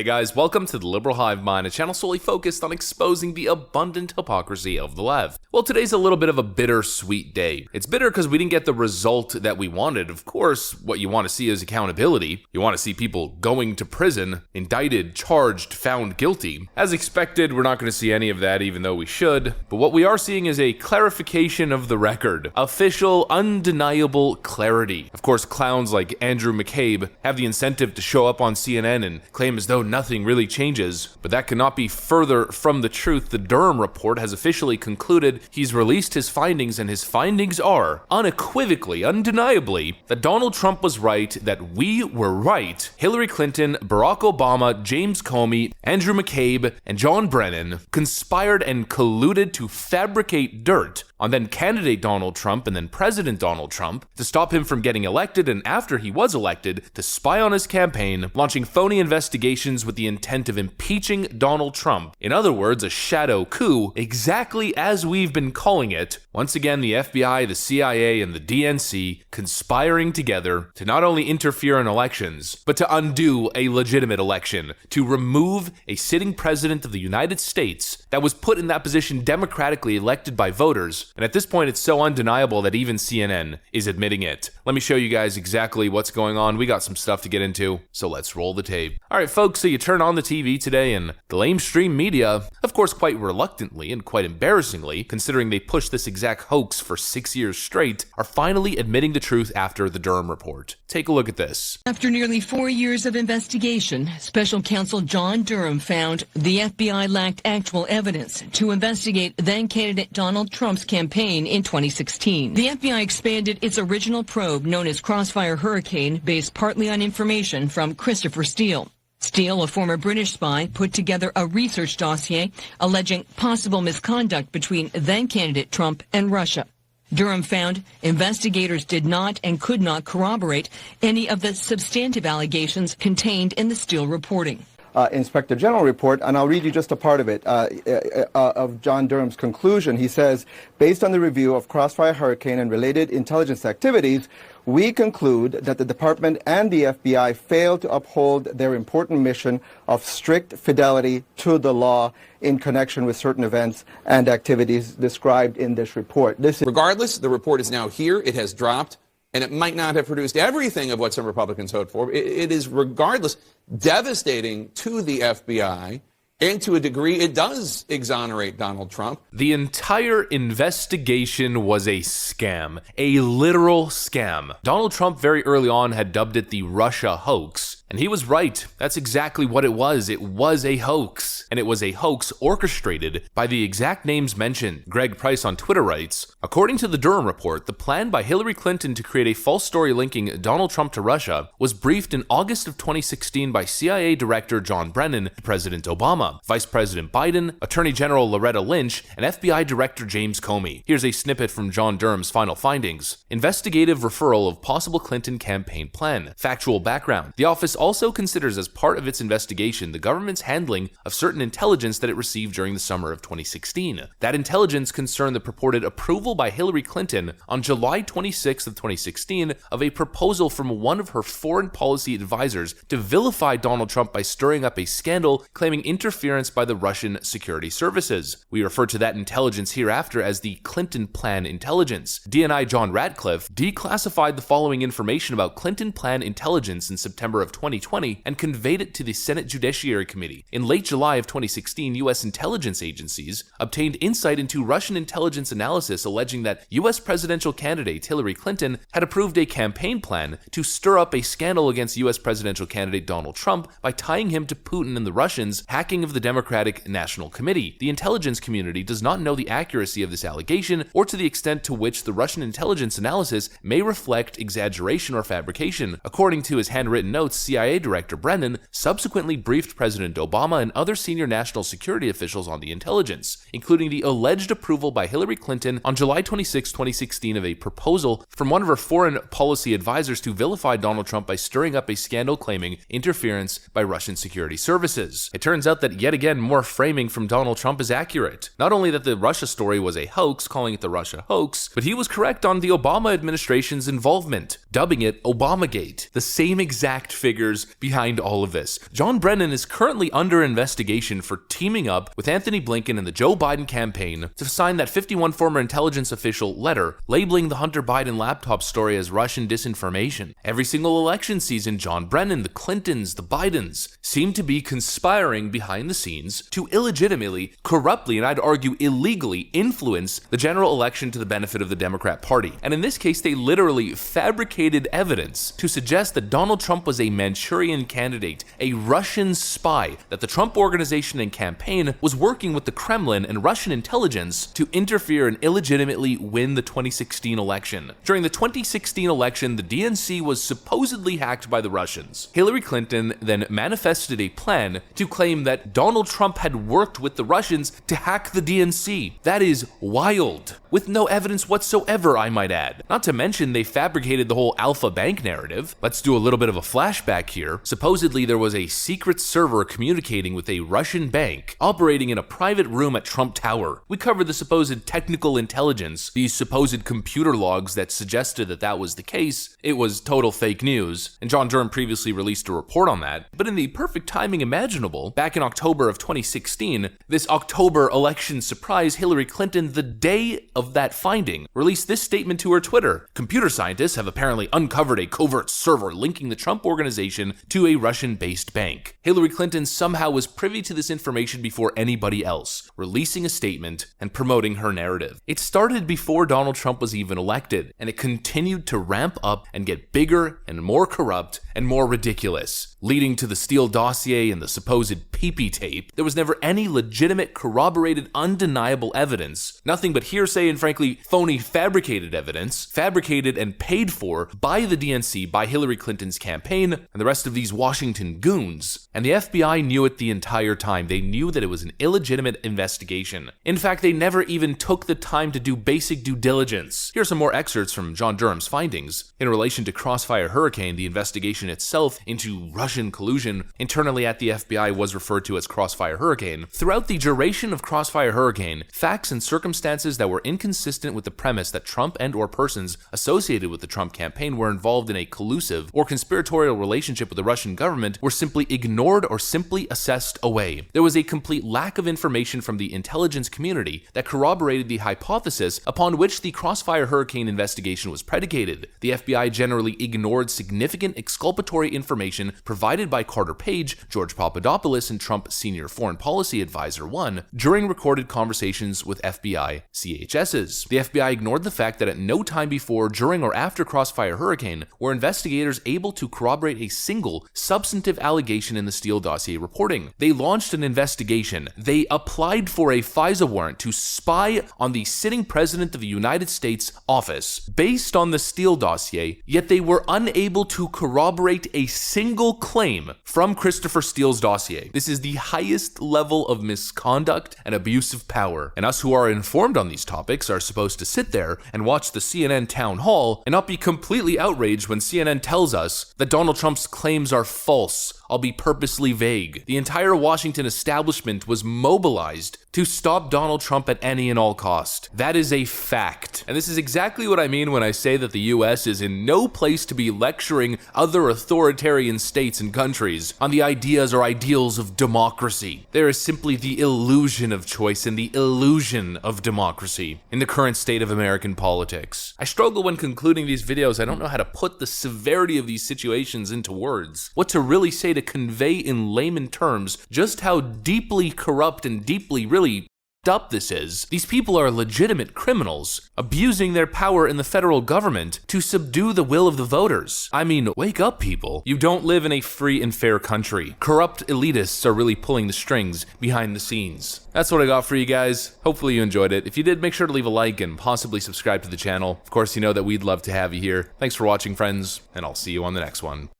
Hey guys, welcome to the Liberal Hive Mind, a channel solely focused on exposing the abundant hypocrisy of the left. Well, today's a little bit of a bittersweet day. It's bitter because we didn't get the result that we wanted. Of course, what you want to see is accountability. You want to see people going to prison, indicted, charged, found guilty. As expected, we're not going to see any of that, even though we should. But what we are seeing is a clarification of the record. Official, undeniable clarity. Of course, clowns like Andrew McCabe have the incentive to show up on CNN and claim as though nothing really changes, but that cannot be further from the truth. The Durham report has officially concluded. He's released his findings, and his findings are unequivocally, undeniably, that Donald Trump was right, that we were right. Hillary Clinton, Barack Obama, James Comey, Andrew McCabe, and John Brennan conspired and colluded to fabricate dirt on then candidate Donald Trump and then President Donald Trump to stop him from getting elected, and after he was elected, to spy on his campaign, launching phony investigations with the intent of impeaching Donald Trump. In other words, a shadow coup, exactly as we've been calling it. Once again, the FBI, the CIA, and the DNC conspiring together to not only interfere in elections, but to undo a legitimate election, to remove a sitting president of the United States that was put in that position democratically elected by voters. And at this point, it's so undeniable that even CNN is admitting it. Let me show you guys exactly what's going on. We got some stuff to get into, so let's roll the tape. All right, folks, so you turn on the TV today, and the lamestream media, of course quite reluctantly and quite embarrassingly, considering they pushed this exact hoax for 6 years straight, are finally admitting the truth after the Durham report. Take a look at this. After nearly 4 years of investigation, Special Counsel John Durham found the FBI lacked actual evidence to investigate then-candidate Donald Trump's campaign in 2016. The FBI expanded its original probe, known as Crossfire Hurricane, based partly on information from Christopher Steele. Steele, a former British spy, put together a research dossier alleging possible misconduct between then-candidate Trump and Russia. Durham found investigators did not and could not corroborate any of the substantive allegations contained in the Steele reporting. Inspector General report, and I'll read you just a part of it, of John Durham's conclusion. He says, based on the review of Crossfire Hurricane and related intelligence activities, we conclude that the department and the FBI failed to uphold their important mission of strict fidelity to the law in connection with certain events and activities described in this report. Regardless, the report is now here. It has dropped. And it might not have produced everything of what some Republicans hoped for. It is, regardless, devastating to the FBI, and to a degree, it does exonerate Donald Trump. The entire investigation was a scam, a literal scam. Donald Trump very early on had dubbed it the Russia hoax. And he was right. That's exactly what it was. It was a hoax. And it was a hoax orchestrated by the exact names mentioned. Greg Price on Twitter writes, according to the Durham report, the plan by Hillary Clinton to create a false story linking Donald Trump to Russia was briefed in August of 2016 by CIA Director John Brennan to President Obama, Vice President Biden, Attorney General Loretta Lynch, and FBI Director James Comey. Here's a snippet from John Durham's final findings. Investigative referral of possible Clinton campaign plan. Factual background. The office also considers as part of its investigation the government's handling of certain intelligence that it received during the summer of 2016. That intelligence concerned the purported approval by Hillary Clinton on July 26th of 2016 of a proposal from one of her foreign policy advisors to vilify Donald Trump by stirring up a scandal claiming interference by the Russian security services. We refer to that intelligence hereafter as the Clinton Plan intelligence. DNI John Ratcliffe declassified the following information about Clinton Plan intelligence in September of 2020 and conveyed it to the Senate Judiciary Committee. In late July of 2016, U.S. intelligence agencies obtained insight into Russian intelligence analysis alleging that U.S. presidential candidate Hillary Clinton had approved a campaign plan to stir up a scandal against U.S. presidential candidate Donald Trump by tying him to Putin and the Russians' hacking of the Democratic National Committee. The intelligence community does not know the accuracy of this allegation or to the extent to which the Russian intelligence analysis may reflect exaggeration or fabrication. According to his handwritten notes, CIA Director Brennan subsequently briefed President Obama and other senior national security officials on the intelligence, including the alleged approval by Hillary Clinton on July 26, 2016 of a proposal from one of her foreign policy advisors to vilify Donald Trump by stirring up a scandal claiming interference by Russian security services. It turns out that yet again more framing from Donald Trump is accurate. Not only that the Russia story was a hoax, calling it the Russia hoax, but he was correct on the Obama administration's involvement, dubbing it Obamagate. The same exact figure figures behind all of this. John Brennan is currently under investigation for teaming up with Anthony Blinken and the Joe Biden campaign to sign that 51 former intelligence official letter labeling the Hunter Biden laptop story as Russian disinformation. Every single election season, John Brennan, the Clintons, the Bidens seem to be conspiring behind the scenes to illegitimately, corruptly, and I'd argue illegally influence the general election to the benefit of the Democrat Party. And in this case, they literally fabricated evidence to suggest that Donald Trump was a Manchurian candidate, a Russian spy, that the Trump organization and campaign was working with the Kremlin and Russian intelligence to interfere and illegitimately win the 2016 election. During the 2016 election, the DNC was supposedly hacked by the Russians. Hillary Clinton then manifested a plan to claim that Donald Trump had worked with the Russians to hack the DNC. That is wild, with no evidence whatsoever, I might add. Not to mention, they fabricated the whole Alpha Bank narrative. Let's do a little bit of a flashback here. Supposedly, there was a secret server communicating with a Russian bank operating in a private room at Trump Tower. We covered the supposed technical intelligence, these supposed computer logs that suggested that that was the case. It was total fake news, and John Durham previously released a report on that. But in the perfect timing imaginable, back in October of 2016, this October election surprise, Hillary Clinton, the day of that finding, released this statement to her Twitter. Computer scientists have apparently uncovered a covert server linking the Trump organization to a Russian-based bank. Hillary Clinton somehow was privy to this information before anybody else, releasing a statement and promoting her narrative. It started before Donald Trump was even elected, and it continued to ramp up and get bigger and more corrupt and more ridiculous, leading to the Steele dossier and the supposed pee-pee tape. There was never any legitimate, corroborated, undeniable evidence, nothing but hearsay and frankly phony fabricated evidence, fabricated and paid for by the DNC, by Hillary Clinton's campaign, and the rest of these Washington goons. And the FBI knew it the entire time. They knew that it was an illegitimate investigation. In fact, they never even took the time to do basic due diligence. Here are some more excerpts from John Durham's findings. In relation to Crossfire Hurricane, the investigation itself into Russian collusion internally at the FBI was referred to as Crossfire Hurricane. Throughout the duration of Crossfire Hurricane, facts and circumstances that were inconsistent with the premise that Trump and or persons associated with the Trump campaign were involved in a collusive or conspiratorial relationship with the Russian government were simply ignored or simply assessed away. There was a complete lack of information from the intelligence community that corroborated the hypothesis upon which the Crossfire Hurricane investigation was predicated. The FBI generally ignored significant exculpatory information provided by Carter Page, George Papadopoulos, and Trump Senior Foreign Policy Advisor 1 during recorded conversations with FBI CHSs. The FBI ignored the fact that at no time before, during, or after Crossfire Hurricane were investigators able to corroborate a single substantive allegation in the Steele dossier reporting. They launched an investigation. They applied for a FISA warrant to spy on the sitting president of the United States office based on the Steele dossier, yet they were unable to corroborate a single claim from Christopher Steele's dossier. This is the highest level of misconduct and abuse of power, and us who are informed on these topics are supposed to sit there and watch the CNN town hall and not be completely outraged when CNN tells us that Donald Trump's claims are false. I'll be purposely vague. The entire Washington establishment was mobilized to stop Donald Trump at any and all cost. That is a fact. And this is exactly what I mean when I say that the US is in no place to be lecturing other authoritarian states and countries on the ideas or ideals of democracy. There is simply the illusion of choice and the illusion of democracy in the current state of American politics. I struggle when concluding these videos. I don't know how to put the severity of these situations into words. What to really say to convey in layman terms just how deeply corrupt and deeply really up this is. These people are legitimate criminals, abusing their power in the federal government to subdue the will of the voters. I mean, wake up, people. You don't live in a free and fair country. Corrupt elitists are really pulling the strings behind the scenes. That's what I got for you guys. Hopefully you enjoyed it. If you did, make sure to leave a like and possibly subscribe to the channel. Of course, you know that we'd love to have you here. Thanks for watching, friends, and I'll see you on the next one.